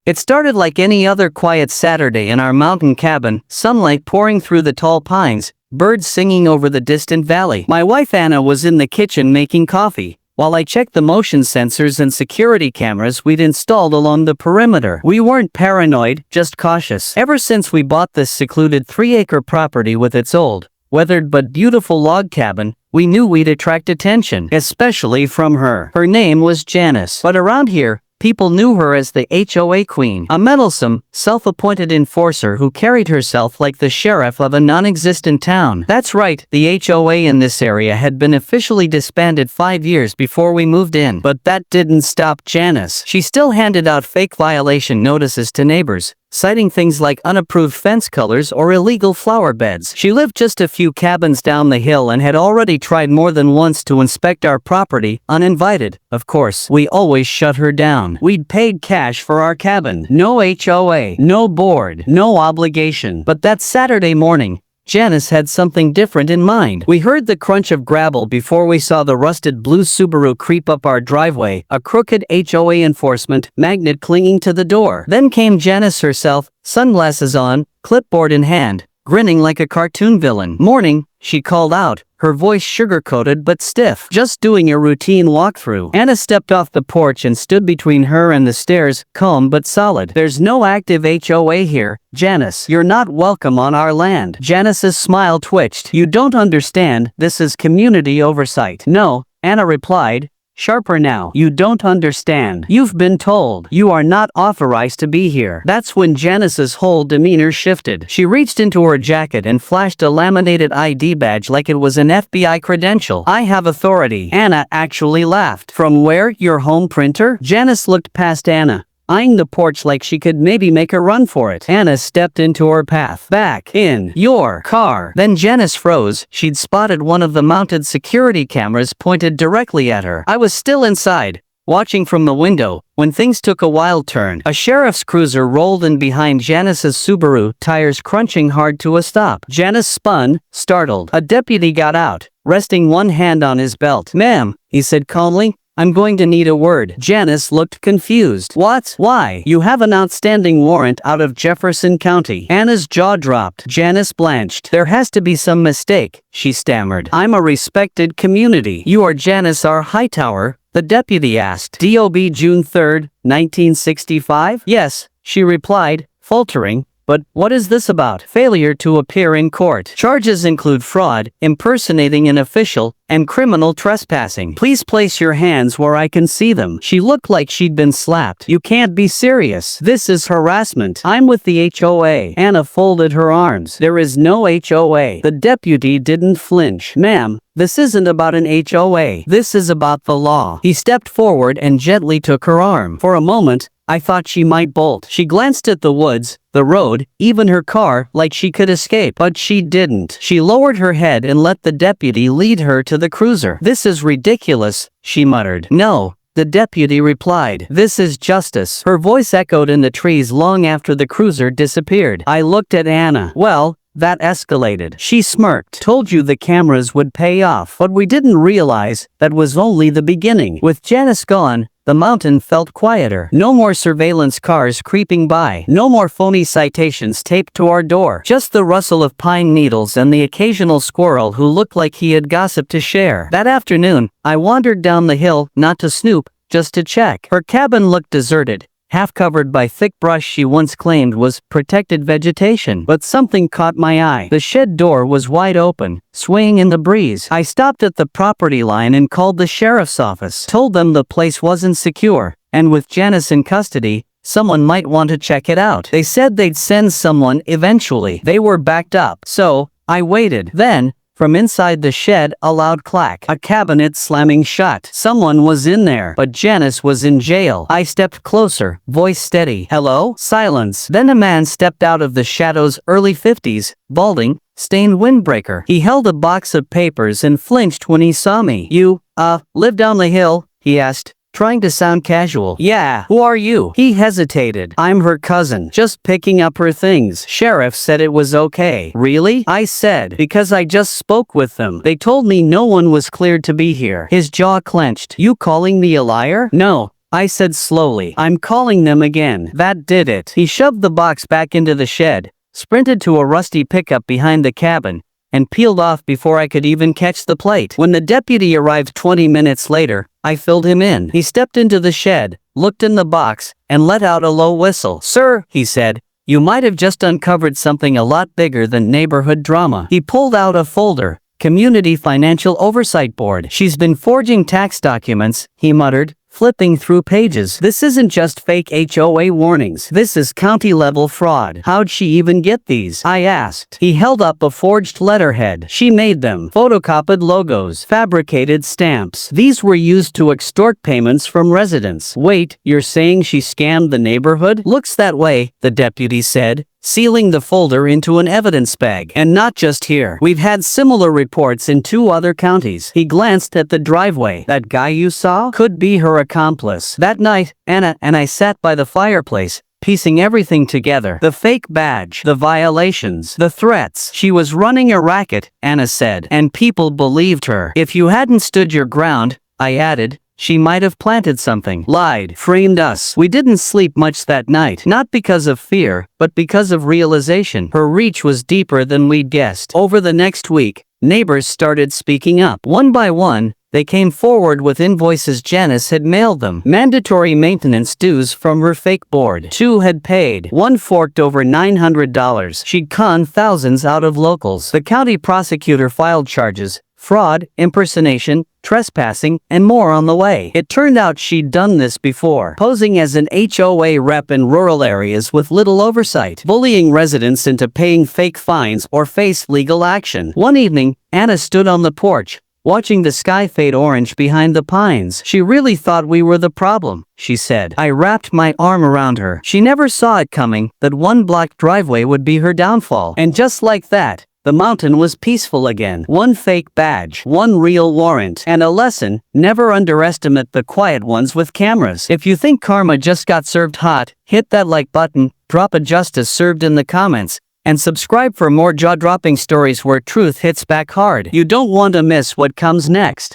It started like any other quiet Saturday in our mountain cabin, sunlight pouring through the tall pines, birds singing over the distant valley. My wife Anna was in the kitchen making coffee, while I checked the motion sensors and security cameras we'd installed along the perimeter. We weren't paranoid, just cautious. Ever since we bought this secluded 3-acre property with its old, weathered but beautiful log cabin, we knew we'd attract attention, especially from her. Her name was Janice, but around here, people knew her as the HOA queen, a meddlesome, self-appointed enforcer who carried herself like the sheriff of a non-existent town. That's right, the HOA in this area had been officially disbanded 5 years before we moved in. But that didn't stop Janice. She still handed out fake violation notices to neighbors, citing things like unapproved fence colors or illegal flower beds. She lived just a few cabins down the hill and had already tried more than once to inspect our property, uninvited. Of course, we always shut her down. We'd paid cash for our cabin. No HOA, no board, no obligation. But that Saturday morning, Janice had something different in mind. We heard the crunch of gravel before we saw the rusted blue Subaru creep up our driveway, a crooked HOA enforcement magnet clinging to the door. Then came Janice herself, sunglasses on, clipboard in hand, grinning like a cartoon villain. "Morning," she called out, her voice sugar-coated but stiff. "Just doing a routine walkthrough." Anna stepped off the porch and stood between her and the stairs, calm but solid. "There's no active HOA here, Janice. You're not welcome on our land." Janice's smile twitched. "You don't understand, this is community oversight." "No," Anna replied, sharper now. "You don't understand. You've been told. You are not authorized to be here." That's when Janice's whole demeanor shifted. She reached into her jacket and flashed a laminated ID badge like it was an FBI credential. "I have authority." Anna actually laughed. "From where? Your home printer?" Janice looked past Anna, eyeing the porch like she could maybe make a run for it. Anna stepped into her path. "Back in your car." Then Janice froze. She'd spotted one of the mounted security cameras pointed directly at her. I was still inside, watching from the window, when things took a wild turn. A sheriff's cruiser rolled in behind Janice's Subaru, tires crunching hard to a stop. Janice spun, startled. A deputy got out, resting one hand on his belt. "Ma'am," he said calmly, "I'm going to need a word." Janice looked confused. "What? Why?" "You have an outstanding warrant out of Jefferson County." Anna's jaw dropped. Janice blanched. "There has to be some mistake," she stammered. "I'm a respected community." "You are Janice R. Hightower?" the deputy asked. "DOB June 3rd, 1965? "Yes," she replied, faltering. "But what is this about?" "Failure to appear in court. Charges include fraud, impersonating an official, and criminal trespassing." "Please place your hands where I can see them." She looked like she'd been slapped. "You can't be serious. This is harassment. I'm with the HOA." Anna folded her arms. "There is no HOA." The deputy didn't flinch. "Ma'am, this isn't about an HOA. This is about the law." He stepped forward and gently took her arm. For a moment, I thought she might bolt. She glanced at the woods, the road, even her car, like she could escape. But she didn't. She lowered her head and let the deputy lead her to the cruiser. "This is ridiculous," she muttered. "No," the deputy replied. "This is justice." Her voice echoed in the trees long after the cruiser disappeared. I looked at Anna. "Well, that escalated." She smirked. "Told you the cameras would pay off." But we didn't realize that was only the beginning. With Janice gone, the mountain felt quieter. No more surveillance cars creeping by. No more phony citations taped to our door. Just the rustle of pine needles and the occasional squirrel who looked like he had gossip to share. That afternoon, I wandered down the hill, not to snoop, just to check. Her cabin looked deserted, half covered by thick brush she once claimed was protected vegetation. But something caught my eye. The shed door was wide open, swaying in the breeze. I stopped at the property line and called the sheriff's office. Told them the place wasn't secure, and with Janice in custody, someone might want to check it out. They said they'd send someone eventually. They were backed up. So, I waited. Then, from inside the shed, a loud clack. A cabinet slamming shut. Someone was in there, but Janice was in jail. I stepped closer, voice steady. "Hello?" Silence. Then a man stepped out of the shadows, early 50s, balding, stained windbreaker. He held a box of papers and flinched when he saw me. "You, live down the hill?" he asked, trying to sound casual. "Yeah, who are you?" He hesitated. "I'm her cousin, just picking up her things. Sheriff said it was okay." "Really?" I said, "because I just spoke with them. They told me no one was cleared to be here." His jaw clenched. "You calling me a liar?" "No, I said slowly. I'm calling them again. That did it. He shoved the box back into the shed, sprinted to a rusty pickup behind the cabin, and peeled off before I could even catch the plate. When the deputy arrived 20 minutes later, I filled him in. He stepped into the shed, looked in the box, and let out a low whistle. Sir, he said, you might have just uncovered something a lot bigger than neighborhood drama. He pulled out a folder. Community Financial Oversight Board. She's been forging tax documents, he muttered, flipping through pages. This isn't just fake HOA warnings. This is county-level fraud. How'd she even get these? I asked. He held up a forged letterhead. She made them. Photocopied logos. Fabricated stamps. These were used to extort payments from residents. Wait, you're saying she scammed the neighborhood? Looks that way, the deputy said, sealing the folder into an evidence bag. And not just here. We've had similar reports in 2 other counties. He glanced at the driveway. That guy you saw could be her accomplice. That night, Anna and I sat by the fireplace, piecing everything together. The fake badge, the violations, the threats. She was running a racket, Anna said, and people believed her. If you hadn't stood your ground, I added, she might have planted something, lied, framed us. We didn't sleep much that night, not because of fear, but because of realization. Her reach was deeper than we'd guessed. Over the next week, neighbors started speaking up. One by one, they came forward with invoices Janice had mailed them. Mandatory maintenance dues from her fake board. 2 had paid. 1 forked over $900. She'd conned thousands out of locals. The county prosecutor filed charges. Fraud, impersonation, trespassing, and more on the way. It turned out she'd done this before, posing as an HOA rep in rural areas with little oversight, bullying residents into paying fake fines or face legal action. One evening, Anna stood on the porch, watching the sky fade orange behind the pines. She really thought we were the problem, she said. I wrapped my arm around her. She never saw it coming, that one blocked driveway would be her downfall. And just like that, the mountain was peaceful again. 1 fake badge, 1 real warrant, and a lesson: never underestimate the quiet ones with cameras. If you think karma just got served hot, hit that like button, drop a justice served in the comments, and subscribe for more jaw-dropping stories where truth hits back hard. You don't want to miss what comes next.